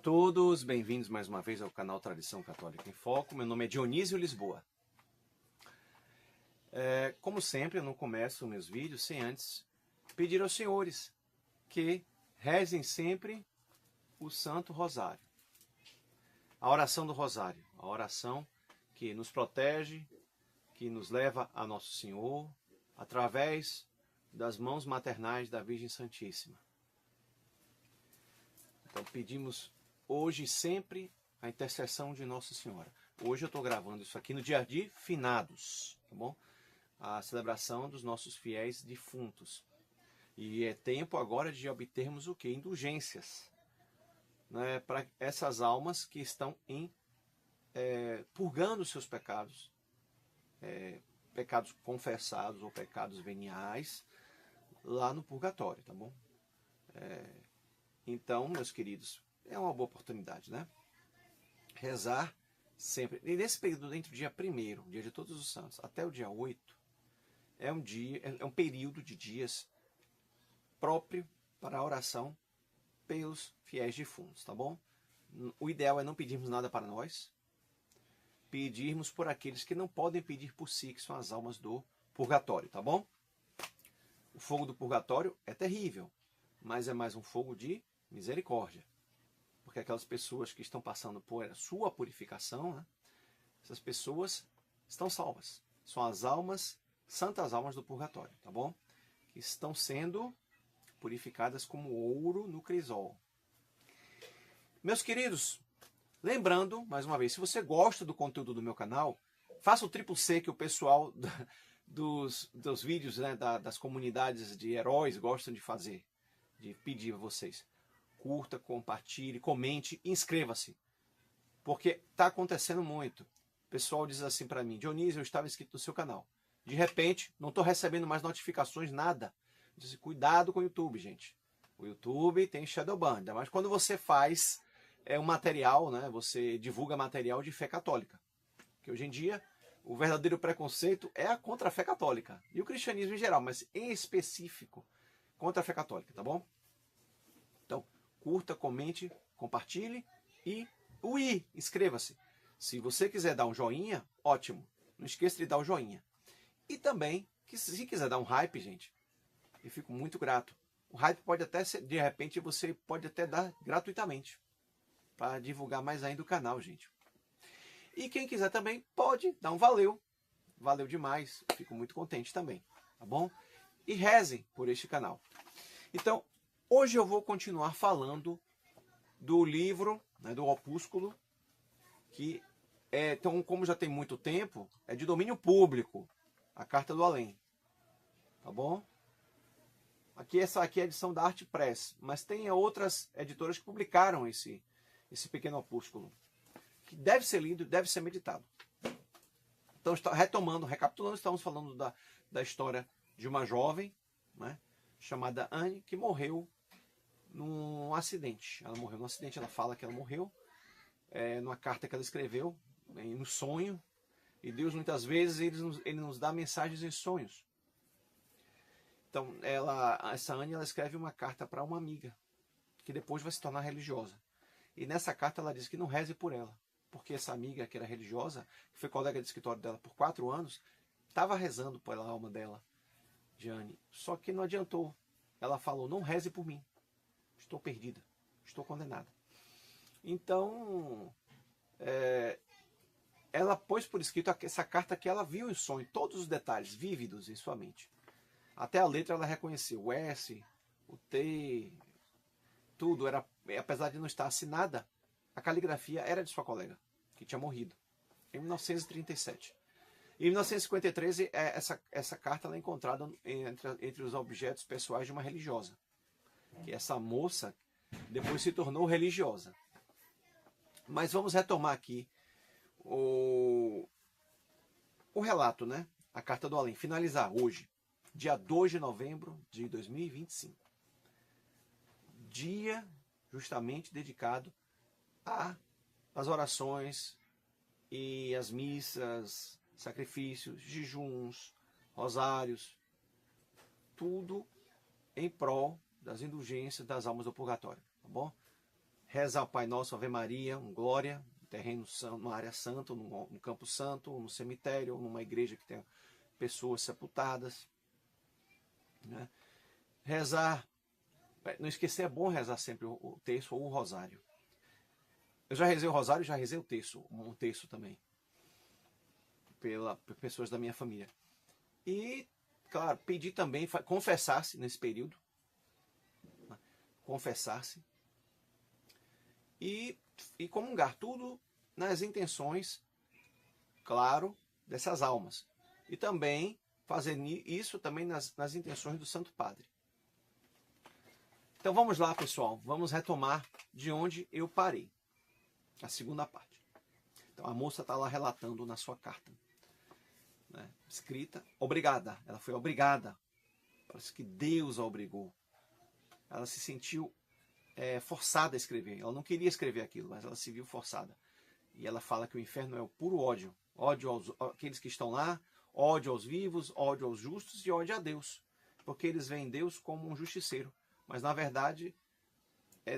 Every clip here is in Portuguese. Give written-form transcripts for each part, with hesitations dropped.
todos, bem-vindos mais uma vez ao canal Tradição Católica em Foco. Meu nome é Dionísio Lisboa. Como sempre, eu não começo meus vídeos sem antes pedir aos senhores que rezem sempre o Santo Rosário. A oração do Rosário, a oração que nos protege, que nos leva a Nosso Senhor, através das mãos maternais da Virgem Santíssima. Então pedimos hoje sempre a intercessão de Nossa Senhora. Hoje eu estou gravando isso aqui no dia de finados, tá bom? A celebração dos nossos fiéis defuntos. E é tempo agora de obtermos o quê? Indulgências, né? Para essas almas que estão purgando os seus pecados, pecados confessados ou pecados veniais, lá no purgatório, tá bom? Então, meus queridos, é uma boa oportunidade, né? Rezar sempre. E nesse período, entre o dia 1º, dia de Todos os Santos, até o dia 8, é um período de dias próprio para a oração pelos fiéis defuntos, tá bom? O ideal é não pedirmos nada para nós, pedirmos por aqueles que não podem pedir por si, que são as almas do purgatório, tá bom? O fogo do purgatório é terrível, mas é mais um fogo de misericórdia. Porque aquelas pessoas que estão passando por a sua purificação, né, essas pessoas estão salvas. São as almas, santas almas do purgatório, tá bom? Que estão sendo purificadas como ouro no crisol. Meus queridos, lembrando, mais uma vez, se você gosta do conteúdo do meu canal, faça o triplo C que o pessoal dos vídeos, né, das comunidades de heróis gostam de fazer, de pedir a vocês. Curta, compartilhe, comente, inscreva-se. Porque está acontecendo muito. O pessoal diz assim para mim: Dionísio, eu estava inscrito no seu canal. De repente, não estou recebendo mais notificações, nada. Eu disse, cuidado com o YouTube, gente. O YouTube tem Shadowban, mas quando você faz um material, né, você divulga material de fé católica. Que hoje em dia, o verdadeiro preconceito é contra a fé católica. E o cristianismo em geral, mas em específico, contra a fé católica, tá bom? Então, curta, comente, compartilhe e inscreva-se. Se você quiser dar um joinha, ótimo. Não esqueça de dar o joinha. E também, que se quiser dar um hype, gente, eu fico muito grato. O hype pode até ser, de repente, você pode até dar gratuitamente. Para divulgar mais ainda o canal, gente. E quem quiser também pode dar um valeu. Valeu demais. Eu fico muito contente também. Tá bom? E rezem por este canal. Então, hoje eu vou continuar falando do livro, né, do opúsculo, que então, como já tem muito tempo, é de domínio público, a Carta do Além. Tá bom? Essa aqui é a edição da Arte Press, mas tem outras editoras que publicaram esse pequeno opúsculo, que deve ser lido, deve ser meditado. Então, retomando, recapitulando, estamos falando da história de uma jovem, né, chamada Anne, que morreu num acidente. Ela morreu num acidente, ela fala que ela morreu numa carta que ela escreveu no sonho. E Deus, muitas vezes, ele nos dá mensagens em sonhos. Então, essa Anne, ela escreve uma carta para uma amiga, que depois vai se tornar religiosa. E nessa carta ela diz que não reze por ela, porque essa amiga que era religiosa, que foi colega de escritório dela por 4 anos, estava rezando pela alma dela, de Anne. Só que não adiantou. Ela falou, não reze por mim. Estou perdida, estou condenada. Então, ela pôs por escrito essa carta que ela viu em sonho, todos os detalhes vívidos em sua mente. Até a letra ela reconheceu, o S, o T, tudo. Apesar de não estar assinada, a caligrafia era de sua colega, que tinha morrido, em 1937. Em 1953, essa carta ela é encontrada entre os objetos pessoais de uma religiosa. Que essa moça depois se tornou religiosa. Mas vamos retomar aqui o relato, né? A Carta do Além. Finalizar hoje, dia 2 de novembro de 2025. Dia justamente dedicado às orações e às missas, sacrifícios, jejuns, rosários. Tudo em prol das indulgências das almas do purgatório, tá bom? rezar o Pai Nosso, Ave Maria, um glória, um terreno santo, numa área santa, num campo santo, num cemitério, numa igreja que tem pessoas sepultadas. Né? Rezar, não esquecer, é bom rezar sempre o terço ou o rosário. Eu já rezei o rosário, já rezei o terço, um terço também, por pessoas da minha família. E, claro, pedir também, confessar-se nesse período, né? Confessar-se e comungar, tudo nas intenções, claro, dessas almas. E também fazer isso também nas intenções do Santo Padre. Então vamos lá, pessoal, vamos retomar de onde eu parei, a segunda parte. Então a moça está lá relatando na sua carta, né, escrita, obrigada, ela foi obrigada, parece que Deus a obrigou. Ela se sentiu forçada a escrever, ela não queria escrever aquilo, mas ela se viu forçada. E ela fala que o inferno é o puro ódio, ódio àqueles que estão lá, ódio aos vivos, ódio aos justos e ódio a Deus, porque eles veem Deus como um justiceiro, mas na verdade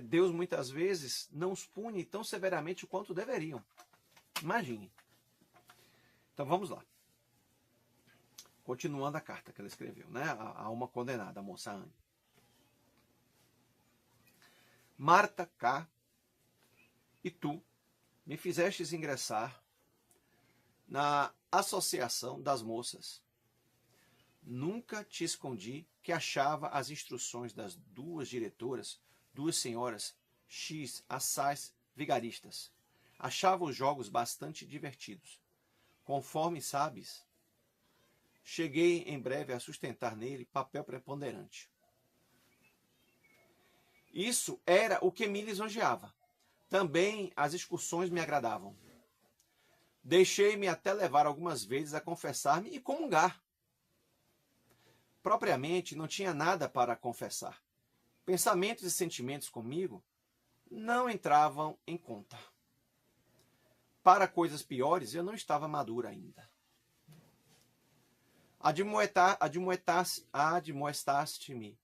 Deus muitas vezes não os pune tão severamente quanto deveriam. Imagine. Então vamos lá. Continuando a carta que ela escreveu, né? A alma condenada, a moça Anne. Marta K. e tu me fizestes ingressar na Associação das Moças. Nunca te escondi que achava as instruções das duas diretoras, duas senhoras X, assaz vigaristas. Achava os jogos bastante divertidos. Conforme sabes, cheguei em breve a sustentar nele papel preponderante. Isso era o que me lisonjeava. Também as excursões me agradavam. Deixei-me até levar algumas vezes a confessar-me e comungar. Propriamente não tinha nada para confessar. Pensamentos e sentimentos comigo não entravam em conta. Para coisas piores eu não estava madura ainda. Admoestaste-me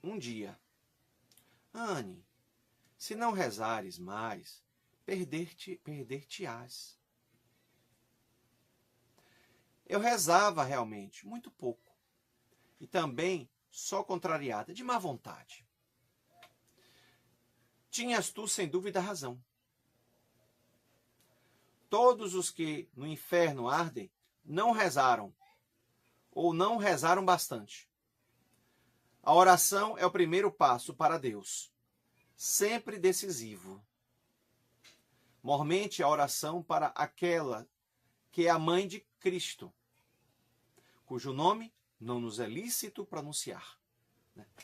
um dia. Anne, se não rezares mais, perder-te-ás. Eu rezava realmente, muito pouco. E também só contrariada, de má vontade. Tinhas tu, sem dúvida, razão. Todos os que no inferno ardem não rezaram, ou não rezaram bastante. A oração é o primeiro passo para Deus, sempre decisivo. Mormente a oração para aquela que é a mãe de Cristo, cujo nome não nos é lícito pronunciar.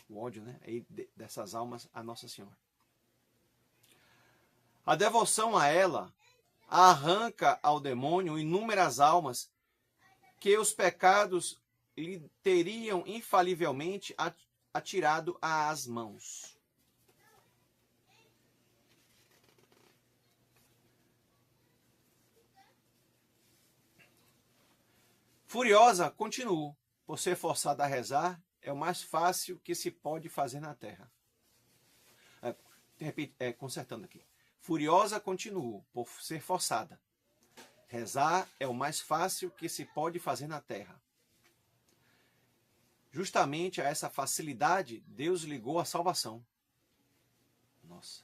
O ódio, né, dessas almas a Nossa Senhora. A devoção a ela arranca ao demônio inúmeras almas que os pecados lhe teriam infalivelmente atirado às mãos. Furiosa, continuo, por ser forçada a rezar, é o mais fácil que se pode fazer na terra. Consertando aqui. Furiosa, continuo, por ser forçada. Rezar é o mais fácil que se pode fazer na terra. Justamente a essa facilidade, Deus ligou a salvação. Nossa.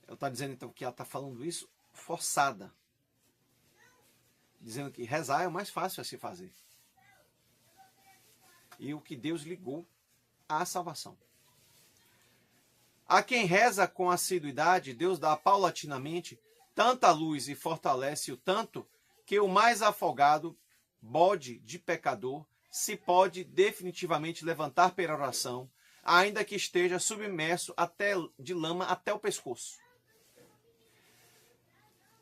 Ela está dizendo então que ela está falando isso forçada. Dizendo que rezar é o mais fácil a se fazer. E o que Deus ligou à salvação. A quem reza com assiduidade, Deus dá paulatinamente tanta luz e fortalece-o tanto que o mais afogado bode de pecador se pode definitivamente levantar pela oração, ainda que esteja submerso de lama até o pescoço.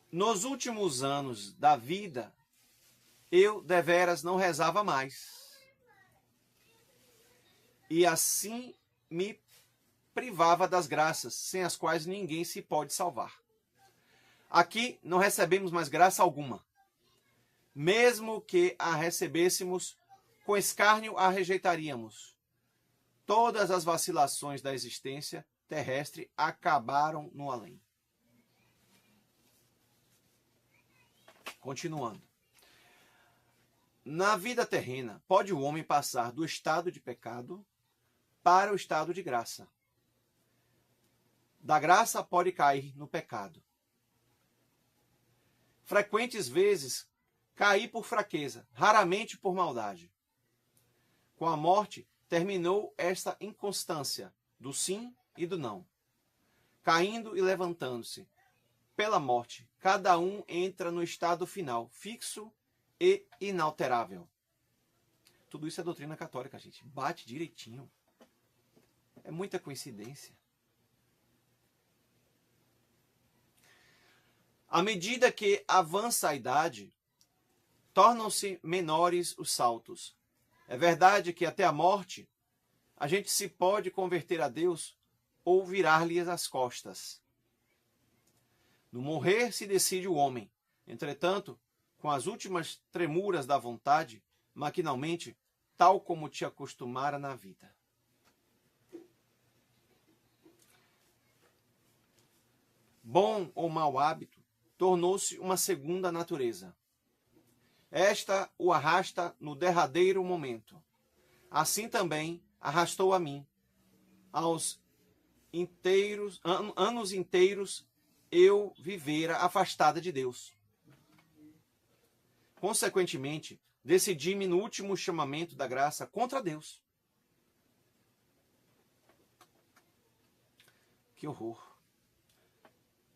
Nos últimos anos da vida, eu deveras não rezava mais. E assim me privava das graças, sem as quais ninguém se pode salvar. Aqui não recebemos mais graça alguma. Mesmo que a recebêssemos, com escárnio a rejeitaríamos. Todas as vacilações da existência terrestre acabaram no além. Continuando. Na vida terrena, pode o homem passar do estado de pecado para o estado de graça. Da graça pode cair no pecado. Frequentes vezes cair por fraqueza, raramente por maldade. Com a morte, terminou esta inconstância do sim e do não. Caindo e levantando-se. Pela morte, cada um entra no estado final, fixo e inalterável. Tudo isso é doutrina católica, gente. Bate direitinho. É muita coincidência. À medida que avança a idade, tornam-se menores os saltos. É verdade que até a morte a gente se pode converter a Deus ou virar-lhe as costas. No morrer se decide o homem. Entretanto, com as últimas tremuras da vontade, maquinalmente, tal como te acostumara na vida. Bom ou mau hábito tornou-se uma segunda natureza. Esta o arrasta no derradeiro momento. Assim também arrastou a mim. Aos anos inteiros eu vivera afastada de Deus. Consequentemente, decidi-me no último chamamento da graça contra Deus. Que horror.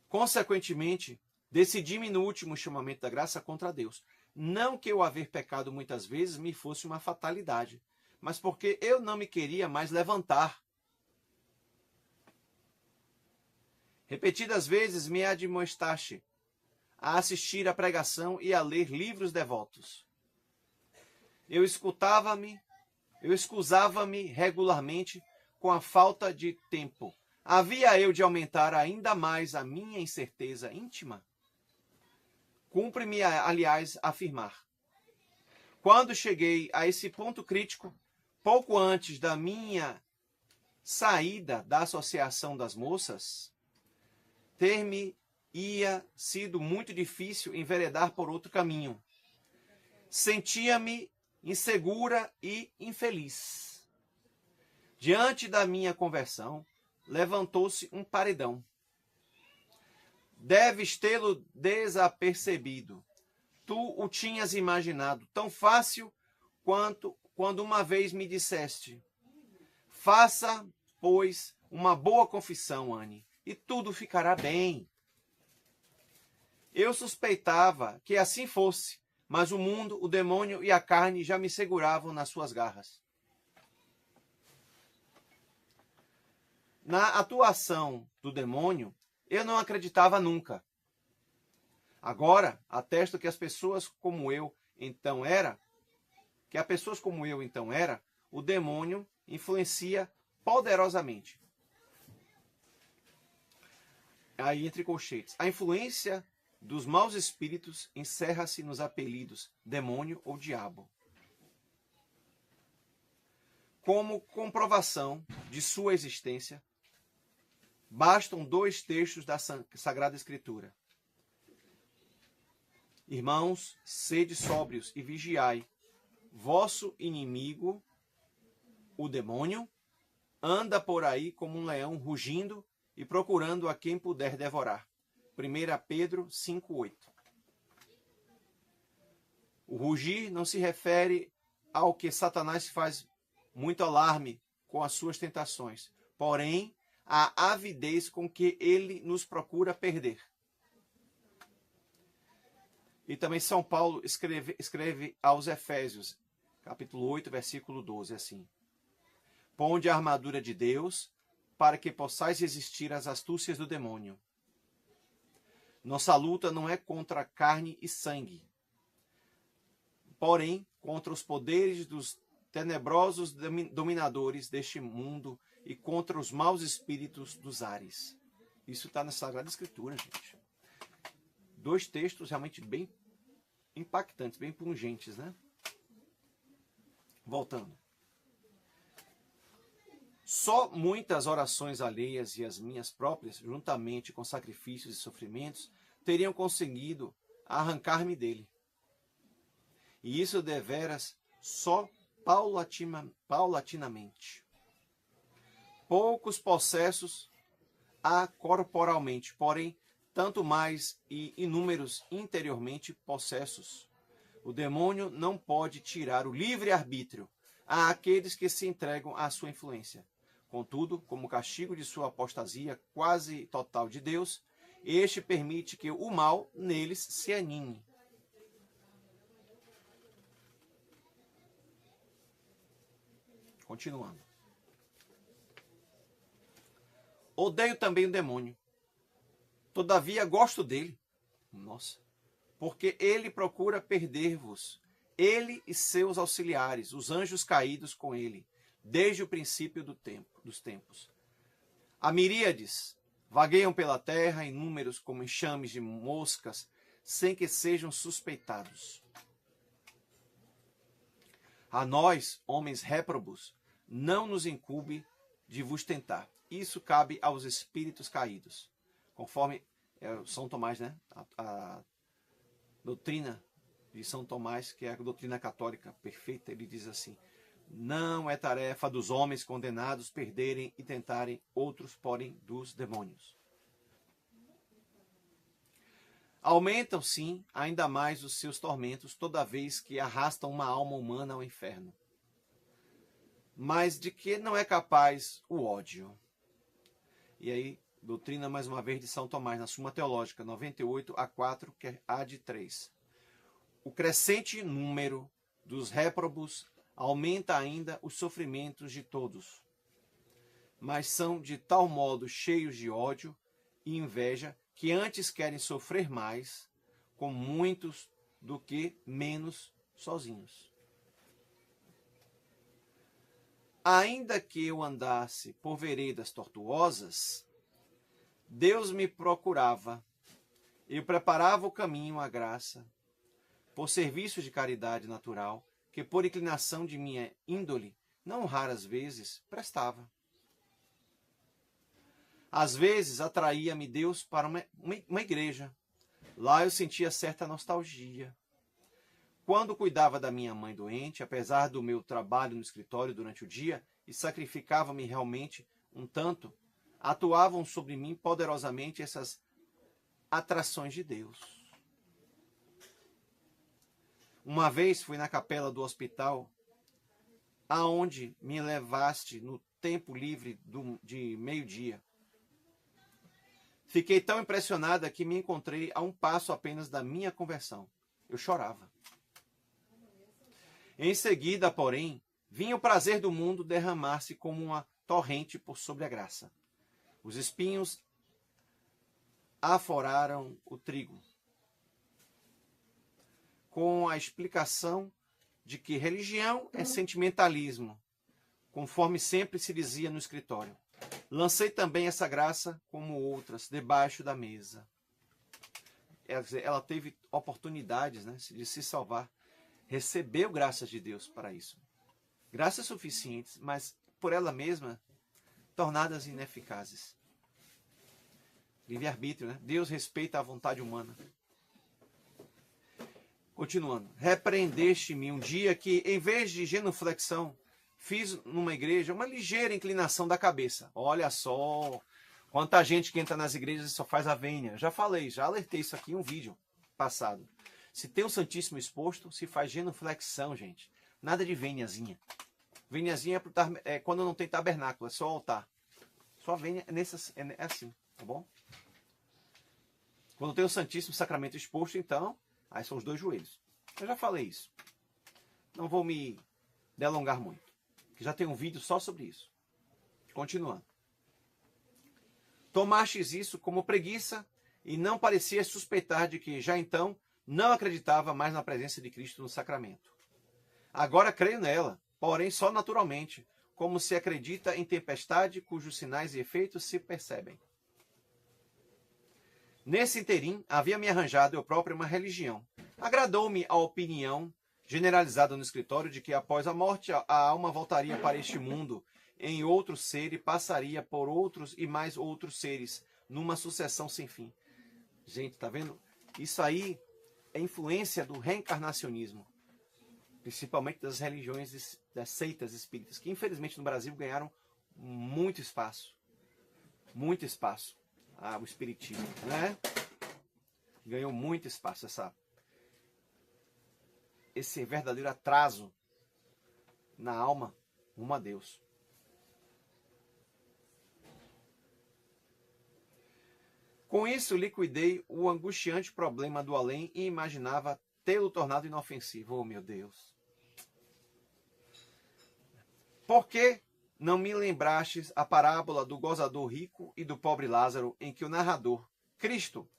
Consequentemente, decidi-me no último chamamento da graça contra Deus. Não que eu haver pecado muitas vezes me fosse uma fatalidade, mas porque eu não me queria mais levantar. Repetidas vezes me admoestaste a assistir à pregação e a ler livros devotos. Eu excusava-me regularmente com a falta de tempo. Havia eu de aumentar ainda mais a minha incerteza íntima? Cumpre-me, aliás, afirmar. Quando cheguei a esse ponto crítico, pouco antes da minha saída da Associação das Moças, ter-me-ia sido muito difícil enveredar por outro caminho. Sentia-me insegura e infeliz. Diante da minha conversão, levantou-se um paredão. Deves tê-lo desapercebido. Tu o tinhas imaginado tão fácil quanto quando uma vez me disseste: faça, pois, uma boa confissão, Anne, e tudo ficará bem. Eu suspeitava que assim fosse, mas o mundo, o demônio e a carne já me seguravam nas suas garras. Na atuação do demônio, eu não acreditava nunca. Agora, atesto que as pessoas como eu então era, o demônio influencia poderosamente. Aí, entre colchetes, a influência dos maus espíritos encerra-se nos apelidos demônio ou diabo. Como comprovação de sua existência, bastam 2 textos da Sagrada Escritura. Irmãos, sede sóbrios e vigiai. Vosso inimigo, o demônio, anda por aí como um leão rugindo e procurando a quem puder devorar. 1 Pedro 5,8. O rugir não se refere ao que Satanás faz muito alarme com as suas tentações, porém, a avidez com que ele nos procura perder. E também São Paulo escreve aos Efésios, capítulo 8, versículo 12, assim: ponde a armadura de Deus, para que possais resistir às astúcias do demônio. Nossa luta não é contra carne e sangue, porém contra os poderes dos tenebrosos dominadores deste mundo e contra os maus espíritos dos ares. Isso está na Sagrada Escritura, gente. 2 textos realmente bem impactantes, bem pungentes, né? Voltando. Só muitas orações alheias e as minhas próprias, juntamente com sacrifícios e sofrimentos, teriam conseguido arrancar-me dele. E isso deveras só paulatinamente. Poucos possessos há corporalmente, porém, tanto mais e inúmeros interiormente possessos. O demônio não pode tirar o livre-arbítrio àqueles que se entregam à sua influência. Contudo, como castigo de sua apostasia quase total de Deus, este permite que o mal neles se anime. Continuando. Odeio também o demônio. Todavia gosto dele. Nossa. Porque ele procura perder-vos. Ele e seus auxiliares, os anjos caídos com ele, desde o princípio dos tempos. Há miríades vagueiam pela terra, inúmeros como enxames de moscas, sem que sejam suspeitados. A nós, homens réprobos, não nos incumbe de vos tentar. Isso cabe aos espíritos caídos. Conforme São Tomás, né? A doutrina de São Tomás, que é a doutrina católica perfeita, ele diz assim: não é tarefa dos homens condenados perderem e tentarem outros, porém dos demônios. Aumentam, sim, ainda mais os seus tormentos toda vez que arrastam uma alma humana ao inferno. Mas de que não é capaz o ódio? E aí, doutrina mais uma vez de São Tomás, na Suma Teológica 98A4, que é a de 3. O crescente número dos réprobos aumenta ainda os sofrimentos de todos, mas são de tal modo cheios de ódio e inveja que antes querem sofrer mais com muitos do que menos sozinhos. Ainda que eu andasse por veredas tortuosas, Deus me procurava, eu preparava o caminho à graça, por serviço de caridade natural, que por inclinação de minha índole, não raras vezes, prestava. Às vezes atraía-me Deus para uma igreja. Lá eu sentia certa nostalgia. Quando cuidava da minha mãe doente, apesar do meu trabalho no escritório durante o dia, e sacrificava-me realmente um tanto, atuavam sobre mim poderosamente essas atrações de Deus. Uma vez fui na capela do hospital, aonde me levaste no tempo livre de meio-dia. Fiquei tão impressionada que me encontrei a um passo apenas da minha conversão. Eu chorava. Em seguida, porém, vinha o prazer do mundo derramar-se como uma torrente por sobre a graça. Os espinhos aforaram o trigo, com a explicação de que religião é sentimentalismo, conforme sempre se dizia no escritório. Lancei também essa graça, como outras, debaixo da mesa. Ela teve oportunidades, né, de se salvar. Recebeu graças de Deus para isso. Graças suficientes, mas por ela mesma, tornadas ineficazes. Livre-arbítrio, né? Deus respeita a vontade humana. Continuando. Repreendeste-me um dia que, em vez de genuflexão, fiz numa igreja uma ligeira inclinação da cabeça. Olha só quanta gente que entra nas igrejas e só faz a vênia. Já falei, já alertei isso aqui em um vídeo passado. Se tem o Santíssimo exposto, se faz genuflexão, gente. Nada de vêniazinha. Vêniazinha é quando não tem tabernáculo, é só altar. Só vênia é assim, tá bom? Quando tem o Santíssimo Sacramento exposto, então, aí são os dois joelhos. Eu já falei isso. Não vou me delongar muito, que já tem um vídeo só sobre isso. Continuando. Tomastes isso como preguiça e não parecias suspeitar de que já então não acreditava mais na presença de Cristo no sacramento. Agora creio nela, porém só naturalmente, como se acredita em tempestade cujos sinais e efeitos se percebem. Nesse interim, havia me arranjado eu próprio uma religião. Agradou-me a opinião generalizada no escritório de que após a morte a alma voltaria para este mundo em outro ser e passaria por outros e mais outros seres, numa sucessão sem fim. Gente, tá vendo? Isso aí é influência do reencarnacionismo, principalmente das religiões, das seitas espíritas, que infelizmente no Brasil ganharam muito espaço. Muito espaço. O espiritismo, né? Ganhou muito espaço esse verdadeiro atraso na alma rumo a Deus. Com isso, liquidei o angustiante problema do além e imaginava tê-lo tornado inofensivo. Oh, meu Deus! Por que não me lembrastes a parábola do gozador rico e do pobre Lázaro, em que o narrador, Cristo,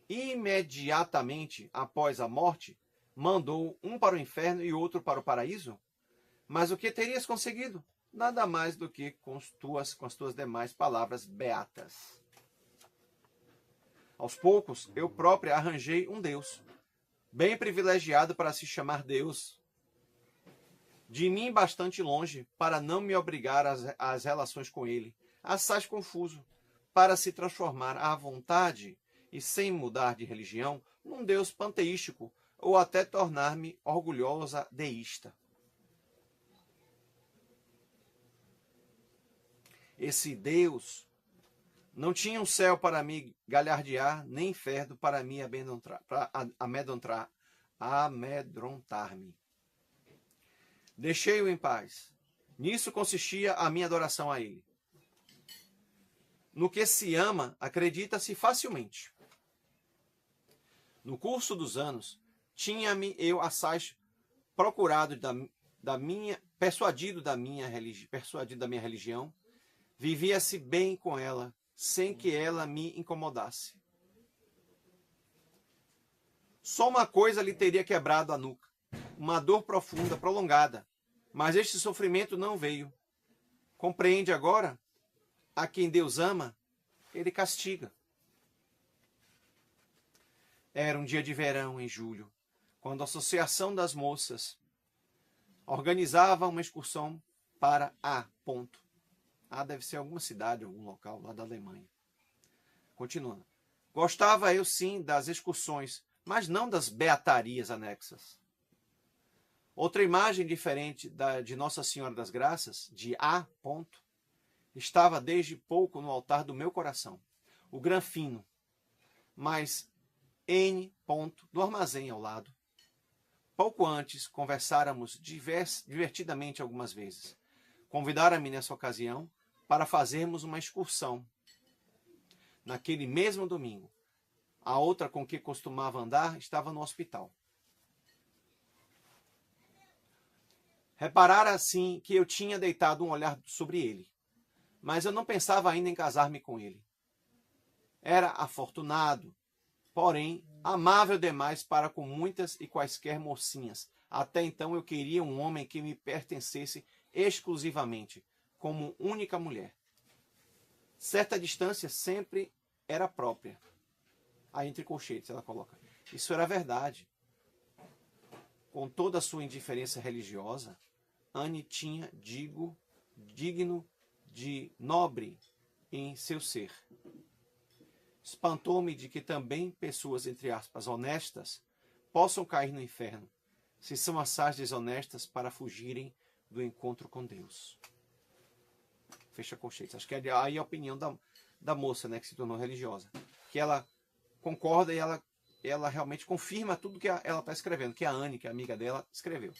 imediatamente após a morte, mandou um para o inferno e outro para o paraíso? Mas o que terias conseguido? Nada mais do que com as tuas demais palavras beatas. Aos poucos, eu própria arranjei um Deus, bem privilegiado para se chamar Deus, de mim bastante longe para não me obrigar às relações com ele, assaz confuso, para se transformar à vontade e sem mudar de religião num Deus panteístico ou até tornar-me orgulhosa deísta. Esse Deus não tinha um céu para me galhardear, nem inferno para me amedrontar-me. Deixei-o em paz. Nisso consistia a minha adoração a ele. No que se ama, acredita-se facilmente. No curso dos anos, tinha-me eu assaz procurado persuadido da minha religião, vivia-se bem com ela, sem que ela me incomodasse. Só uma coisa lhe teria quebrado a nuca, uma dor profunda, prolongada, mas este sofrimento não veio. Compreende agora? A quem Deus ama, ele castiga. Era um dia de verão, em julho, quando a Associação das Moças organizava uma excursão para A. Deve ser alguma cidade, algum local lá da Alemanha. Continuando. Gostava eu sim das excursões, mas não das beatarias anexas. Outra imagem diferente de Nossa Senhora das Graças, de A. estava desde pouco no altar do meu coração. O granfino, mas N. do armazém ao lado. Pouco antes, conversáramos divertidamente algumas vezes. Convidara-me nessa ocasião para fazermos uma excursão. Naquele mesmo domingo, a outra com que costumava andar estava no hospital. Reparara assim que eu tinha deitado um olhar sobre ele, mas eu não pensava ainda em casar-me com ele. Era afortunado, porém amável demais para com muitas e quaisquer mocinhas. Até então eu queria um homem que me pertencesse exclusivamente, como única mulher. Certa distância sempre era própria. Aí entre colchetes ela coloca. Isso era verdade. Com toda a sua indiferença religiosa, Anne tinha digno de nobre em seu ser. Espantou-me de que também pessoas, entre aspas, honestas, possam cair no inferno, se são assaz desonestas para fugirem do encontro com Deus. Fecha colchetes. Acho que aí é a opinião da moça, né, que se tornou religiosa. Que ela concorda e ela realmente confirma tudo que ela está escrevendo, que a Anne, que é amiga dela, escreveu.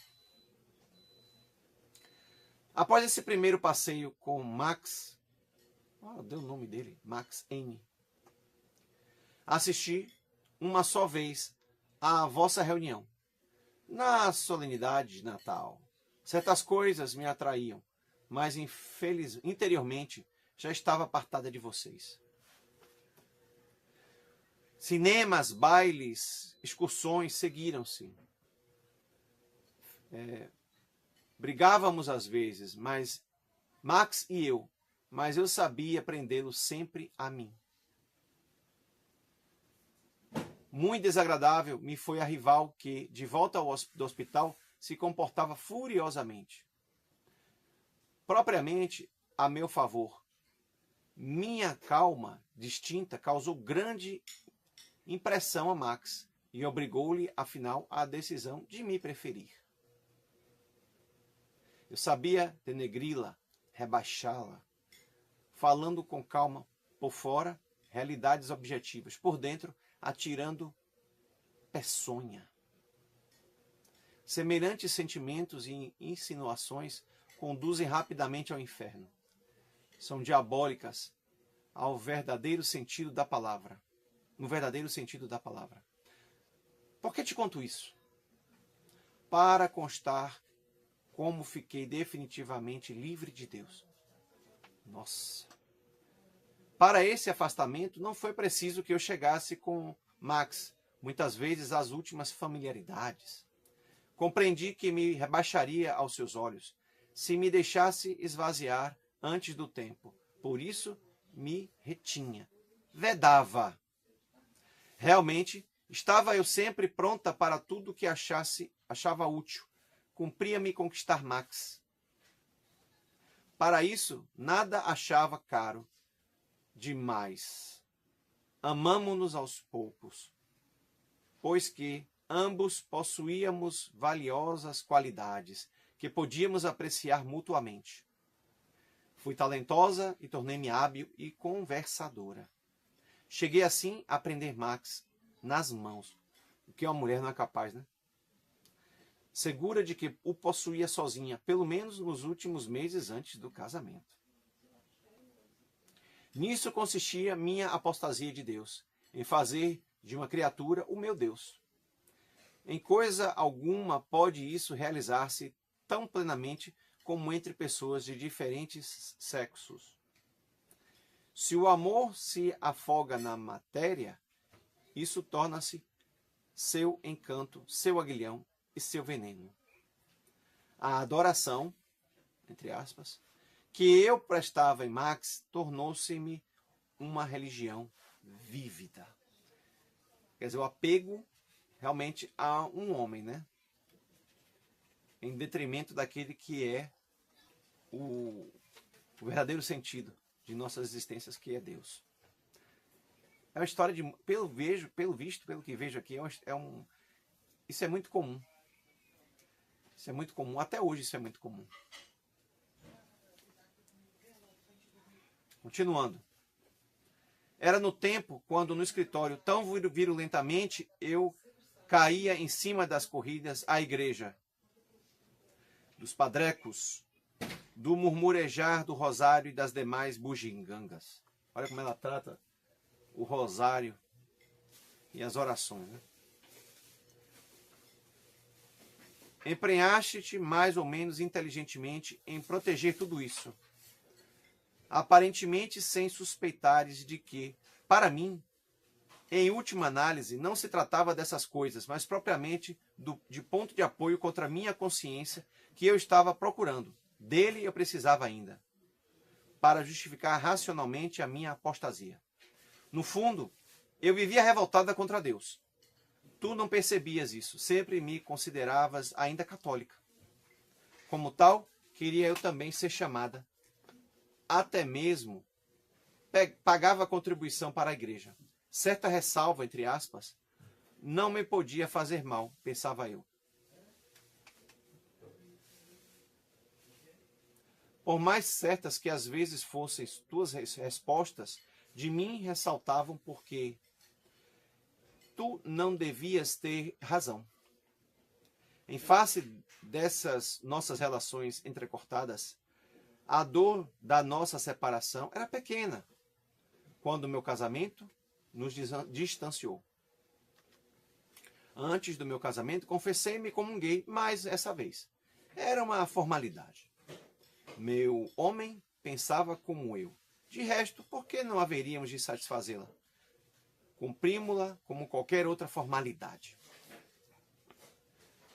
Após esse primeiro passeio com Max, deu o nome dele, Max N., assisti uma só vez à vossa reunião. Na solenidade de Natal, certas coisas me atraíam, mas interiormente já estava apartada de vocês. Cinemas, bailes, excursões seguiram-se. Brigávamos às vezes, Max e eu, mas eu sabia prendê-lo sempre a mim. Muito desagradável me foi a rival que, de volta do hospital, se comportava furiosamente. Propriamente, a meu favor. Minha calma distinta causou grande impressão a Max e obrigou-lhe, afinal, à decisão de me preferir. Eu sabia denegri-la, rebaixá-la, falando com calma por fora, realidades objetivas, por dentro, atirando peçonha. Semelhantes sentimentos e insinuações conduzem rapidamente ao inferno. São diabólicas ao verdadeiro sentido da palavra. No verdadeiro sentido da palavra. Por que te conto isso? Para constar como fiquei definitivamente livre de Deus. Nossa! Para esse afastamento, não foi preciso que eu chegasse com Max, muitas vezes às últimas familiaridades. Compreendi que me rebaixaria aos seus olhos, se me deixasse esvaziar antes do tempo. Por isso, me retinha. Vedava. Realmente, estava eu sempre pronta para tudo que achava útil. Cumpria-me conquistar Max. Para isso, nada achava caro demais. Amamo-nos aos poucos, pois que ambos possuíamos valiosas qualidades que podíamos apreciar mutuamente. Fui talentosa e tornei-me hábil e conversadora. Cheguei assim a prender Max nas mãos, o que uma mulher não é capaz, né? Segura de que o possuía sozinha, pelo menos nos últimos meses antes do casamento. Nisso consistia minha apostasia de Deus, em fazer de uma criatura o meu Deus. Em coisa alguma pode isso realizar-se tão plenamente como entre pessoas de diferentes sexos. Se o amor se afoga na matéria, isso torna-se seu encanto, seu aguilhão e seu veneno. A adoração, entre aspas, que eu prestava em Max tornou-se-me uma religião vívida. Quer dizer, o apego realmente a um homem, né? Em detrimento daquele que é o verdadeiro sentido de nossas existências, que é Deus. É uma história de, pelo que vejo aqui, isso é muito comum. Isso é muito comum, até hoje isso é muito comum. Continuando. Era no tempo quando no escritório, tão virulentamente, eu caía em cima das corridas à igreja, dos padrecos, do murmurejar do rosário e das demais bugigangas. Olha como ela trata o rosário e as orações, né? Emprenhaste-te mais ou menos inteligentemente em proteger tudo isso, aparentemente sem suspeitares de que, para mim, em última análise, não se tratava dessas coisas, mas propriamente de ponto de apoio contra a minha consciência que eu estava procurando. Dele eu precisava ainda, para justificar racionalmente a minha apostasia. No fundo, eu vivia revoltada contra Deus. Tu não percebias isso, sempre me consideravas ainda católica. Como tal, queria eu também ser chamada. Até mesmo pagava contribuição para a igreja. Certa ressalva, entre aspas, não me podia fazer mal, pensava eu. Por mais certas que às vezes fossem tuas respostas, de mim ressaltavam porque tu não devias ter razão. Em face dessas nossas relações entrecortadas, a dor da nossa separação era pequena, quando o meu casamento nos distanciou. Antes do meu casamento, confessei-me como um gay, mas essa vez era uma formalidade. Meu homem pensava como eu. De resto, por que não haveríamos de satisfazê-la? Cumprimos-la como qualquer outra formalidade.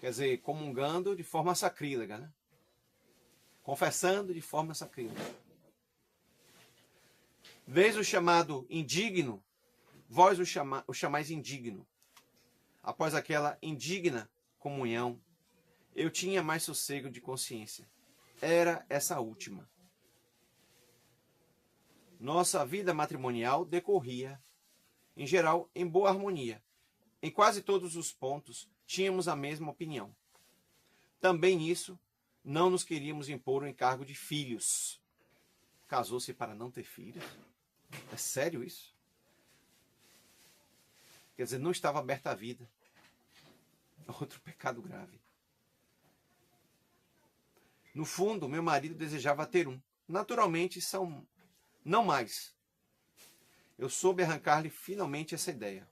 Quer dizer, comungando de forma sacrílega, né? Confessando de forma sacrílega. Vês o chamado indigno, vós o chamais indigno. Após aquela indigna comunhão, eu tinha mais sossego de consciência. Era essa última. Nossa vida matrimonial decorria, em geral, em boa harmonia. Em quase todos os pontos, tínhamos a mesma opinião. Também nisso, não nos queríamos impor o encargo de filhos. Casou-se para não ter filhos? É sério isso? Quer dizer, não estava aberta à vida. Outro pecado grave. No fundo, meu marido desejava ter um. Naturalmente, não mais. Eu soube arrancar-lhe finalmente essa ideia.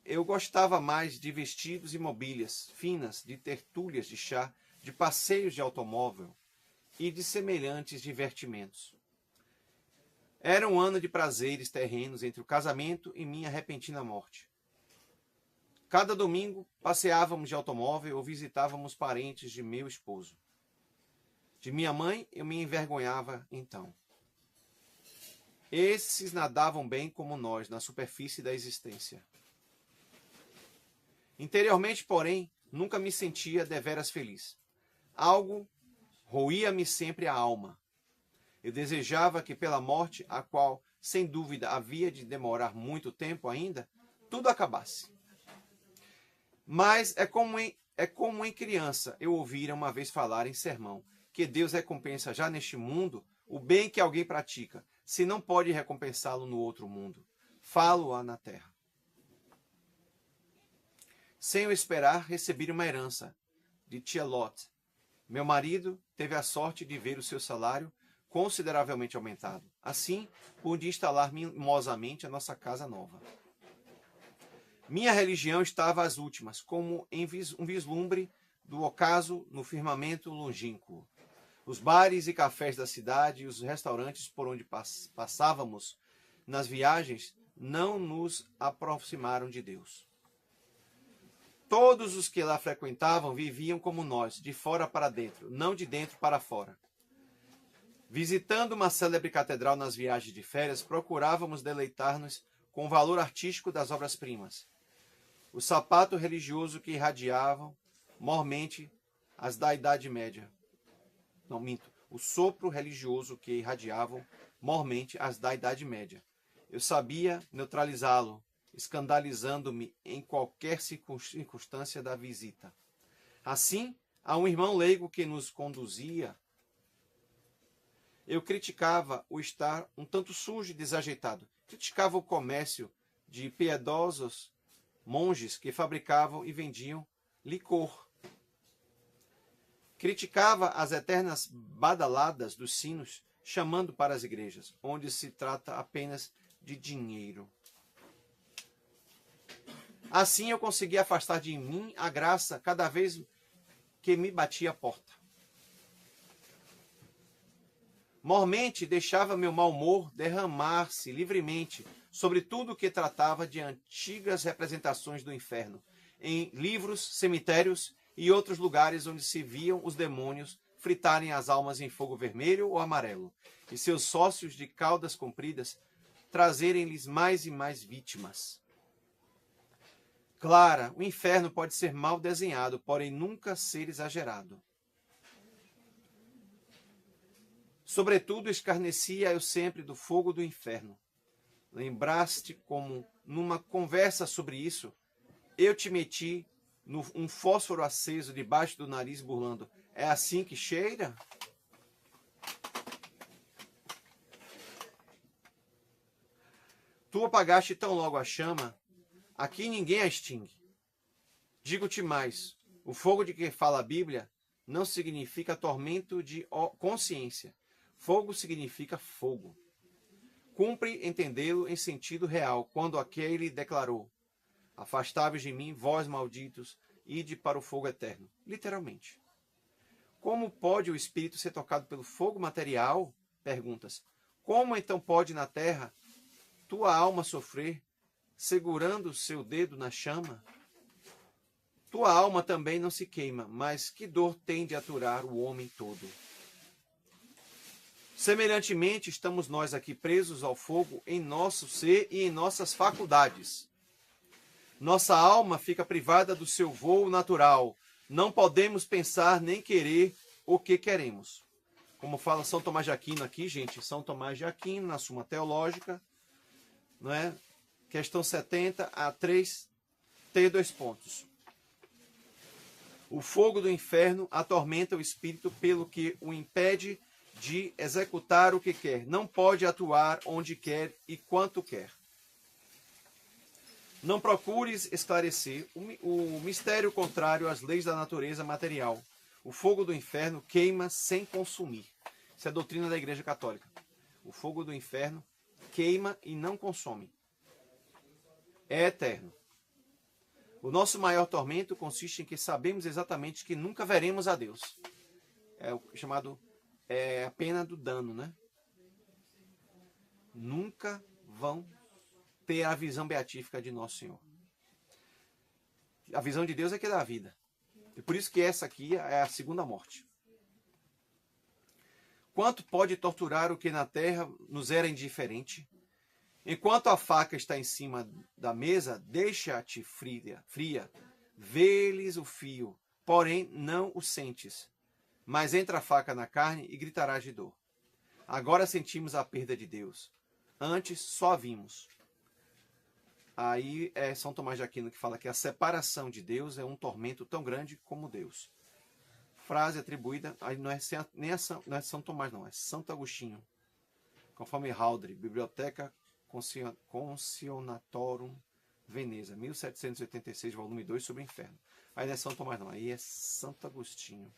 Eu gostava mais de vestidos e mobílias finas, de tertúlias de chá, de passeios de automóvel e de semelhantes divertimentos. Era um ano de prazeres terrenos entre o casamento e minha repentina morte. Cada domingo passeávamos de automóvel ou visitávamos parentes de meu esposo. De minha mãe eu me envergonhava então. Esses nadavam bem como nós na superfície da existência. Interiormente, porém, nunca me sentia deveras feliz. Algo roía-me sempre a alma. Eu desejava que pela morte, a qual, sem dúvida, havia de demorar muito tempo ainda, tudo acabasse. Mas é como em criança eu ouvira uma vez falar em sermão, que Deus recompensa já neste mundo o bem que alguém pratica, se não pode recompensá-lo no outro mundo. Falo-a na terra. Sem eu esperar, recebi uma herança de tia Lot. Meu marido teve a sorte de ver o seu salário consideravelmente aumentado. Assim, pude instalar mimosamente a nossa casa nova. Minha religião estava às últimas, como em um vislumbre do ocaso no firmamento longínquo. Os bares e cafés da cidade e os restaurantes por onde passávamos nas viagens não nos aproximaram de Deus. Todos os que lá frequentavam viviam como nós, de fora para dentro, não de dentro para fora. Visitando uma célebre catedral nas viagens de férias, procurávamos deleitar-nos com o valor artístico das obras-primas. O sapato religioso que irradiavam, mormente, as da Idade Média. Não, minto. O sopro religioso que irradiavam, mormente, as da Idade Média. Eu sabia neutralizá-lo, escandalizando-me em qualquer circunstância da visita. Assim, a um irmão leigo que nos conduzia, eu criticava o estar um tanto sujo e desajeitado. Criticava o comércio de piedosos monges que fabricavam e vendiam licor. Criticava as eternas badaladas dos sinos chamando para as igrejas, onde se trata apenas de dinheiro. Assim eu consegui afastar de mim a graça cada vez que me batia a porta. Mormente deixava meu mau humor derramar-se livremente sobre tudo o que tratava de antigas representações do inferno, em livros, cemitérios e outros lugares onde se viam os demônios fritarem as almas em fogo vermelho ou amarelo, e seus sócios de caudas compridas trazerem-lhes mais e mais vítimas. Clara, o inferno pode ser mal desenhado, porém nunca ser exagerado. Sobretudo, escarnecia eu sempre do fogo do inferno. Lembraste como, numa conversa sobre isso, eu te meti um fósforo aceso debaixo do nariz burlando. É assim que cheira? Tu apagaste tão logo a chama, aqui ninguém a extingue. Digo-te mais, o fogo de que fala a Bíblia não significa tormento de consciência. Fogo significa fogo. Cumpre entendê-lo em sentido real, quando aquele declarou: afastai-vos de mim, vós malditos, ide para o fogo eterno. Literalmente. Como pode o espírito ser tocado pelo fogo material? Perguntas. Como então pode na terra tua alma sofrer, segurando seu dedo na chama? Tua alma também não se queima, mas que dor tem de aturar o homem todo? Semelhantemente, estamos nós aqui presos ao fogo em nosso ser e em nossas faculdades. Nossa alma fica privada do seu voo natural. Não podemos pensar nem querer o que queremos. Como fala São Tomás de Aquino aqui, gente, São Tomás de Aquino, na Suma Teológica, não é? Questão 70 a 3, tem 2 pontos. O fogo do inferno atormenta o espírito pelo que o impede de executar o que quer. Não pode atuar onde quer e quanto quer. Não procures esclarecer o mistério contrário às leis da natureza material. O fogo do inferno queima sem consumir. Isso é a doutrina da Igreja Católica. O fogo do inferno queima e não consome. É eterno. O nosso maior tormento consiste em que sabemos exatamente que nunca veremos a Deus. É o chamado a pena do dano, né? Nunca vão ter a visão beatífica de Nosso Senhor. A visão de Deus é que dá a vida. E por isso que essa aqui é a segunda morte. Quanto pode torturar o que na terra nos era indiferente? Enquanto a faca está em cima da mesa, deixa-te fria. Vê-lhes o fio, porém não o sentes. Mas entra a faca na carne e gritarás de dor. Agora sentimos a perda de Deus. Antes só vimos. Aí é São Tomás de Aquino que fala que a separação de Deus é um tormento tão grande como Deus. Frase atribuída, aí não é São Tomás não, é Santo Agostinho. Conforme Haldre, Biblioteca Concionatorum Veneza, 1786, volume 2, sobre o inferno. Aí não é São Tomás não, aí é Santo Agostinho.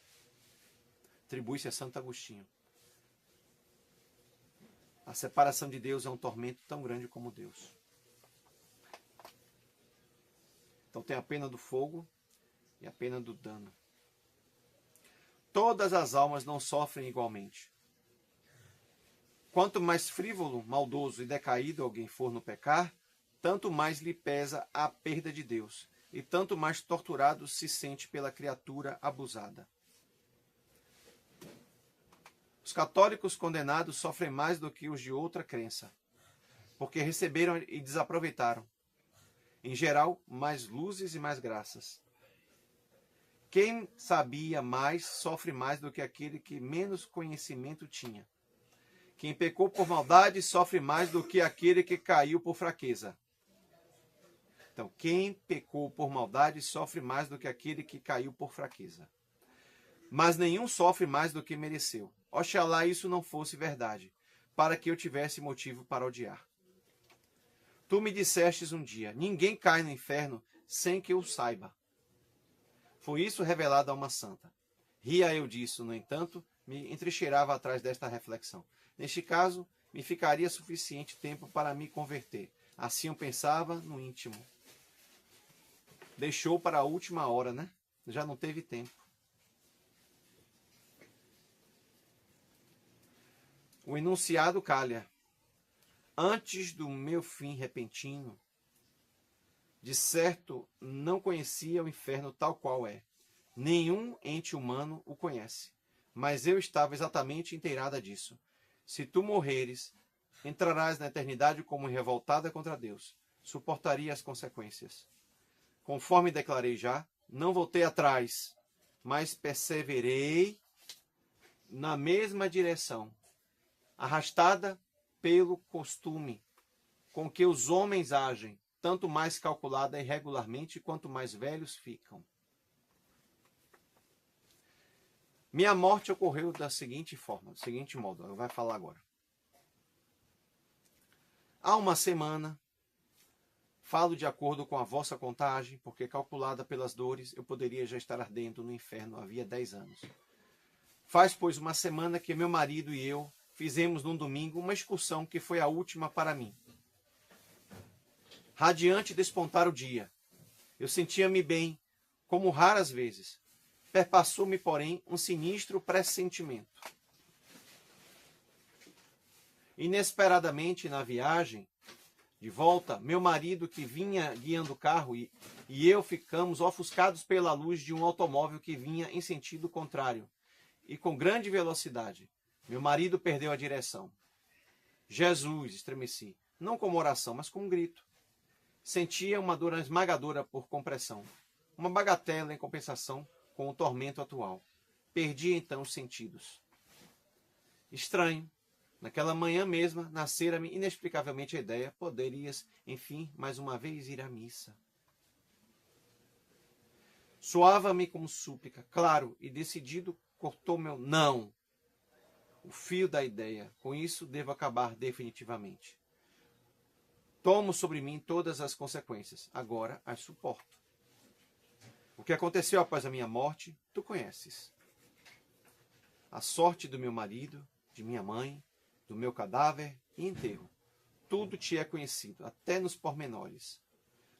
Atribui-se a Santo Agostinho. A separação de Deus é um tormento tão grande como Deus. Então tem a pena do fogo e a pena do dano. Todas as almas não sofrem igualmente. Quanto mais frívolo, maldoso e decaído alguém for no pecar, tanto mais lhe pesa a perda de Deus, e tanto mais torturado se sente pela criatura abusada. Os católicos condenados sofrem mais do que os de outra crença, porque receberam e desaproveitaram, em geral, mais luzes e mais graças. Quem sabia mais sofre mais do que aquele que menos conhecimento tinha. Quem pecou por maldade sofre mais do que aquele que caiu por fraqueza. Então, quem pecou por maldade sofre mais do que aquele que caiu por fraqueza. Mas nenhum sofre mais do que mereceu. Oxalá isso não fosse verdade, para que eu tivesse motivo para odiar. Tu me dissestes um dia, ninguém cai no inferno sem que eu saiba. Foi isso revelado a uma santa. Ria eu disso, no entanto, me entrincheirava atrás desta reflexão. Neste caso, me ficaria suficiente tempo para me converter. Assim eu pensava no íntimo. Deixou para a última hora, né? Já não teve tempo. O enunciado calha. Antes do meu fim repentino, de certo não conhecia o inferno tal qual é. Nenhum ente humano o conhece. Mas eu estava exatamente inteirada disso. Se tu morreres, entrarás na eternidade como revoltada contra Deus. Suportaria as consequências. Conforme declarei já, não voltei atrás, mas perseverei na mesma direção, arrastada pelo costume com que os homens agem, tanto mais calculada irregularmente quanto mais velhos ficam. Minha morte ocorreu da seguinte forma, do seguinte modo, eu vou falar agora. Há uma semana, falo de acordo com a vossa contagem, porque calculada pelas dores, eu poderia já estar ardendo no inferno havia 10 anos. Faz, pois, uma semana que meu marido e eu fizemos num domingo uma excursão que foi a última para mim. Radiante despontar o dia. Eu sentia-me bem, como raras vezes. Perpassou-me, porém, um sinistro pressentimento. Inesperadamente, na viagem de volta, meu marido, que vinha guiando o carro, e eu ficamos ofuscados pela luz de um automóvel que vinha em sentido contrário e com grande velocidade. Meu marido perdeu a direção. Jesus, estremeci, não como oração, mas com um grito. Sentia uma dor esmagadora por compressão, uma bagatela em compensação com o tormento atual. Perdi então os sentidos. Estranho. Naquela manhã mesma, nascera-me inexplicavelmente a ideia: poderias, enfim, mais uma vez ir à missa. Soava-me como súplica, claro e decidido, cortou meu não. O fio da ideia. Com isso, devo acabar definitivamente. Tomo sobre mim todas as consequências. Agora as suporto. O que aconteceu após a minha morte, tu conheces. A sorte do meu marido, de minha mãe, do meu cadáver e enterro. Tudo te é conhecido, até nos pormenores,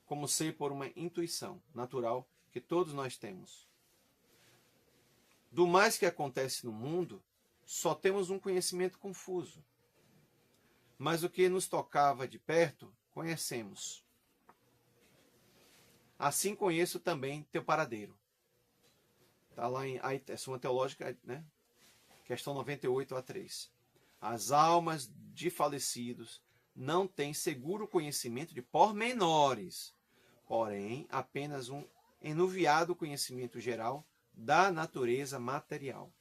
como sei por uma intuição natural que todos nós temos. Do mais que acontece no mundo, só temos um conhecimento confuso. Mas o que nos tocava de perto, conhecemos. Assim conheço também teu paradeiro. Está lá em Suma Teológica, né? Questão 98a3. As almas de falecidos não têm seguro conhecimento de pormenores, porém apenas um enuviado conhecimento geral da natureza material.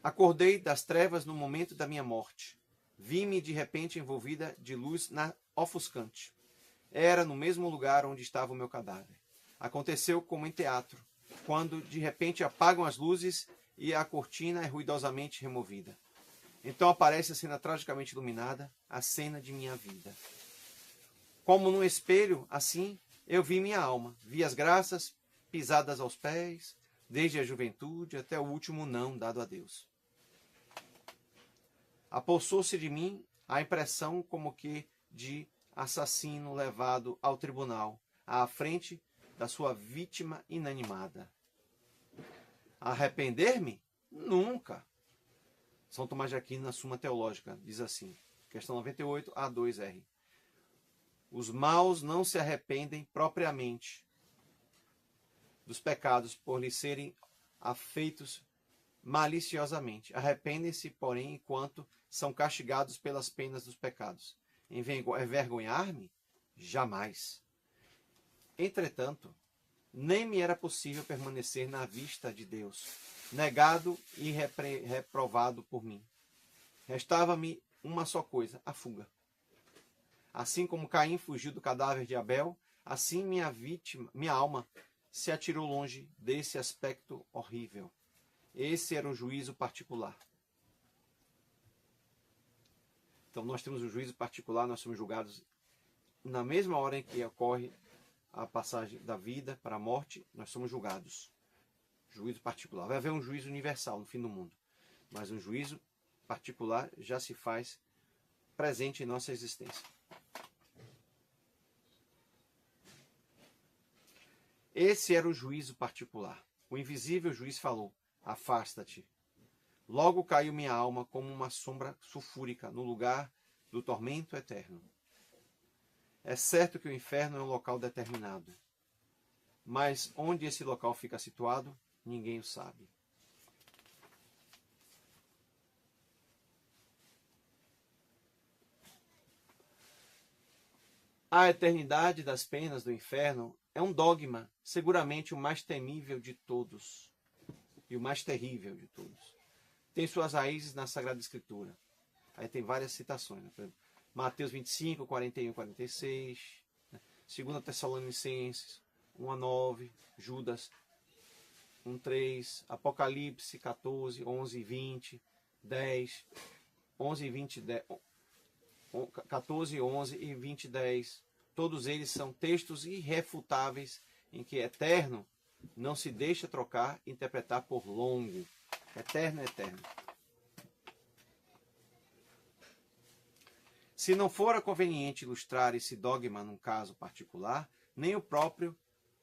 Acordei das trevas no momento da minha morte. Vi-me de repente envolvida de luz ofuscante. Era no mesmo lugar onde estava o meu cadáver. Aconteceu como em teatro, quando de repente apagam as luzes e a cortina é ruidosamente removida. Então aparece a cena tragicamente iluminada, a cena de minha vida. Como num espelho, assim, eu vi minha alma, vi as graças pisadas aos pés, desde a juventude até o último não dado a Deus. Apossou-se de mim a impressão como que de assassino levado ao tribunal, à frente da sua vítima inanimada. Arrepender-me? Nunca. São Tomás de Aquino, na Suma Teológica, diz assim, questão 98, A2R. Os maus não se arrependem propriamente dos pecados por lhes serem afeitos maliciosamente. Arrependem-se, porém, enquanto são castigados pelas penas dos pecados. Envergonhar-me? Jamais. Entretanto, nem me era possível permanecer na vista de Deus, negado e reprovado por mim. Restava-me uma só coisa, a fuga. Assim como Caim fugiu do cadáver de Abel, assim minha alma se atirou longe desse aspecto horrível. Esse era o juízo particular. Então nós temos o juízo particular, nós somos julgados na mesma hora em que ocorre a passagem da vida para a morte, nós somos julgados. Juízo particular. Vai haver um juízo universal no fim do mundo, mas um juízo particular já se faz presente em nossa existência. Esse era o juízo particular. O invisível juiz falou: afasta-te. Logo caiu minha alma como uma sombra sulfúrica no lugar do tormento eterno. É certo que o inferno é um local determinado, mas onde esse local fica situado, ninguém o sabe. A eternidade das penas do inferno é um dogma, seguramente o mais temível de todos e o mais terrível de todos. Tem suas raízes na Sagrada Escritura. Aí tem várias citações, né? Por exemplo, Mateus 25, 41, 46, né? 2 Tessalonicenses 1 a 9, Judas 1, 3, Apocalipse 14, 11 e 20, 10, 11 e 20, 10, 14, 11 e 20, 10. Todos eles são textos irrefutáveis em que eterno não se deixa trocar e interpretar por longo. Eterno é eterno. Se não fora conveniente ilustrar esse dogma num caso particular, nem o próprio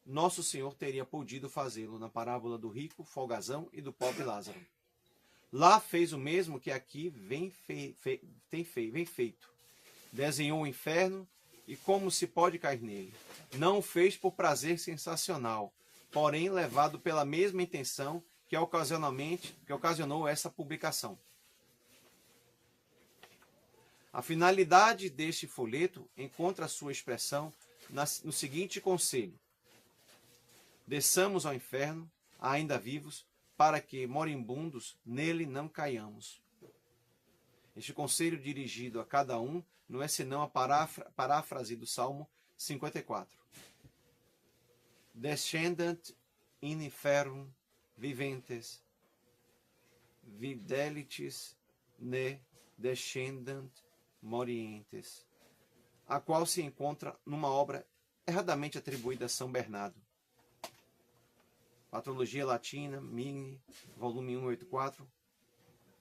Nosso Senhor teria podido fazê-lo na parábola do rico, folgazão e do pobre Lázaro. Lá fez o mesmo que aqui vem feito. Desenhou o inferno e como se pode cair nele. Não o fez por prazer sensacional, porém levado pela mesma intenção que ocasionou essa publicação. A finalidade deste folheto encontra sua expressão no seguinte conselho: Desçamos ao inferno, ainda vivos, para que, moribundos, nele não caiamos. Este conselho dirigido a cada um não é senão a paráfrase do Salmo 54. Descendant in infernum viventes, videlitis ne descendant morientes, a qual se encontra numa obra erradamente atribuída a São Bernardo. Patrologia Latina, Mini, volume 184,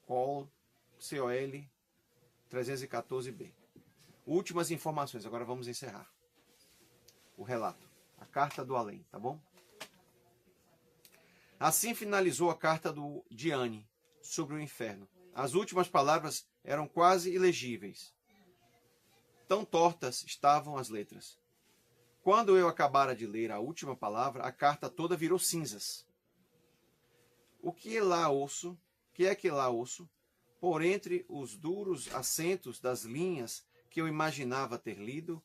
COL 314b. Últimas informações, agora vamos encerrar o relato. A carta do além, tá bom? Assim finalizou a carta do Diane sobre o inferno. As últimas palavras eram quase ilegíveis. Tão tortas estavam as letras. Quando eu acabara de ler a última palavra, a carta toda virou cinzas. O que é que lá ouço, por entre os duros acentos das linhas que eu imaginava ter lido,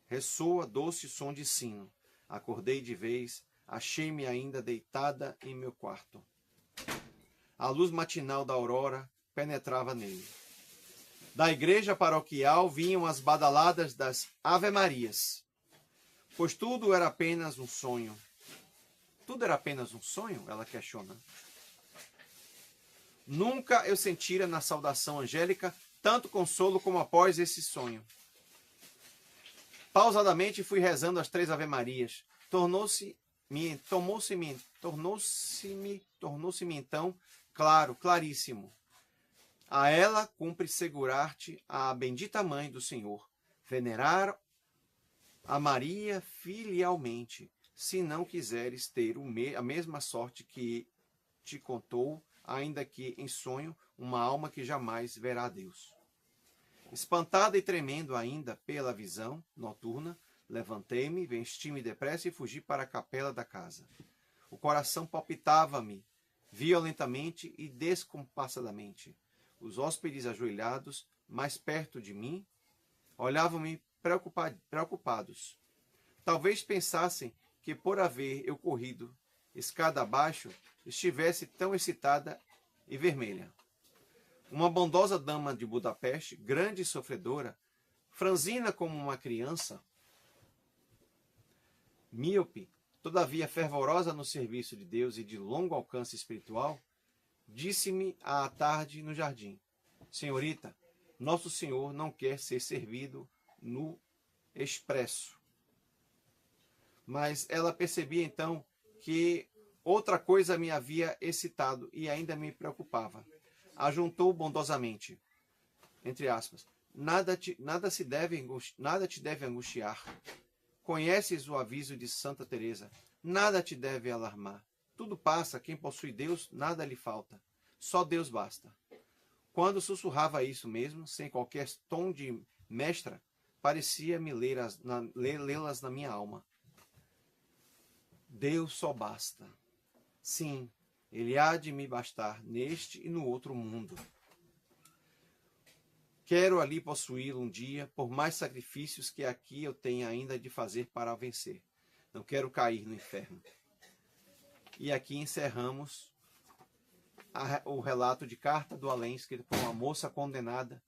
ressoa doce som de sino. Acordei de vez, achei-me ainda deitada em meu quarto. A luz matinal da aurora penetrava nele. Da igreja paroquial vinham as badaladas das Ave-Marias, pois tudo era apenas um sonho. Tudo era apenas um sonho? Ela questiona. Nunca eu sentira na saudação angélica tanto consolo como após esse sonho. Pausadamente fui rezando as 3 Ave-Marias. Tornou-se-me então claríssimo. A ela cumpre segurar-te a bendita mãe do Senhor, venerar a Maria filialmente, se não quiseres ter a mesma sorte que te contou, ainda que em sonho, uma alma que jamais verá Deus. Espantada e tremendo ainda pela visão noturna, levantei-me, vesti-me depressa e fugi para a capela da casa. O coração palpitava-me violentamente e descompassadamente. Os hóspedes ajoelhados, mais perto de mim, olhavam-me preocupados. Talvez pensassem que, por haver eu corrido escada abaixo, estivesse tão excitada e vermelha. Uma bondosa dama de Budapeste, grande e sofredora, franzina como uma criança, míope, todavia fervorosa no serviço de Deus e de longo alcance espiritual, disse-me à tarde no jardim: Senhorita, nosso Senhor não quer ser servido no expresso. Mas ela percebia então que outra coisa me havia excitado e ainda me preocupava. Ajuntou bondosamente, entre aspas, nada te deve angustiar. Conheces o aviso de Santa Teresa, nada te deve alarmar. Tudo passa, quem possui Deus, nada lhe falta. Só Deus basta. Quando sussurrava isso mesmo, sem qualquer tom de mestra, parecia-me lê-las na minha alma. Deus só basta. Sim, Ele há de me bastar neste e no outro mundo. Quero ali possuí-lo um dia, por mais sacrifícios que aqui eu tenha ainda de fazer para vencer. Não quero cair no inferno. E aqui encerramos o relato de Carta do Além, escrito por uma moça condenada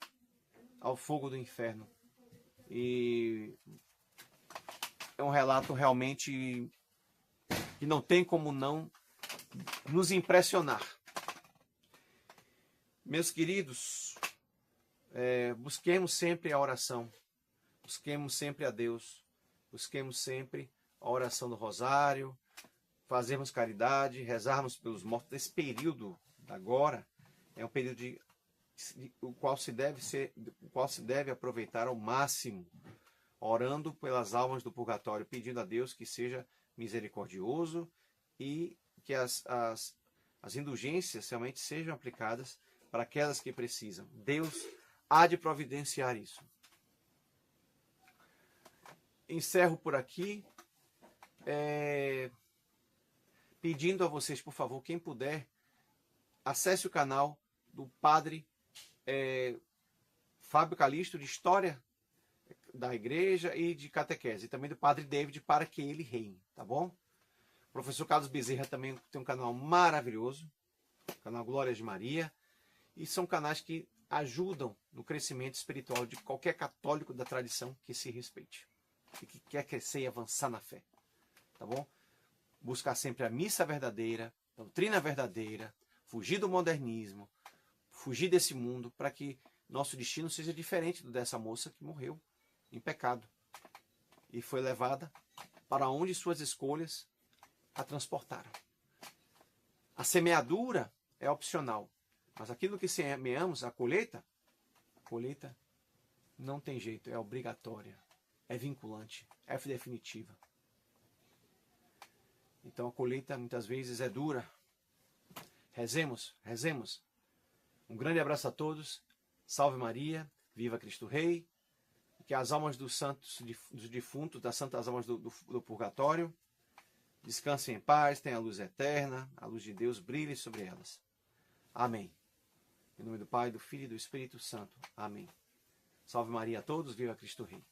ao fogo do inferno. E é um relato realmente que não tem como não nos impressionar. Meus queridos, busquemos sempre a oração, busquemos sempre a Deus, busquemos sempre a oração do rosário, fazermos caridade, rezarmos pelos mortos. Esse período agora é um período o qual se deve aproveitar ao máximo, orando pelas almas do purgatório, pedindo a Deus que seja misericordioso e que as indulgências realmente sejam aplicadas para aquelas que precisam. Deus há de providenciar isso. Encerro por aqui, pedindo a vocês, por favor, quem puder, acesse o canal do Padre Fábio Calixto, de História da Igreja e de Catequese, e também do Padre David, para que ele reine, tá bom? O professor Carlos Bezerra também tem um canal maravilhoso, o canal Glórias de Maria, e são canais que ajudam no crescimento espiritual de qualquer católico da tradição que se respeite e que quer crescer e avançar na fé, tá bom? Buscar sempre a missa verdadeira, a doutrina verdadeira, fugir do modernismo, fugir desse mundo para que nosso destino seja diferente do dessa moça que morreu em pecado e foi levada para onde suas escolhas a transportaram. A semeadura é opcional, mas aquilo que semeamos, a colheita não tem jeito, é obrigatória, é vinculante, é definitiva. Então a colheita muitas vezes é dura. Rezemos, rezemos. Um grande abraço a todos. Salve Maria, viva Cristo Rei. Que as almas dos santos, dos defuntos, das santas almas do purgatório, descansem em paz, tenham a luz eterna, a luz de Deus brilhe sobre elas. Amém. Em nome do Pai, do Filho e do Espírito Santo. Amém. Salve Maria a todos, viva Cristo Rei.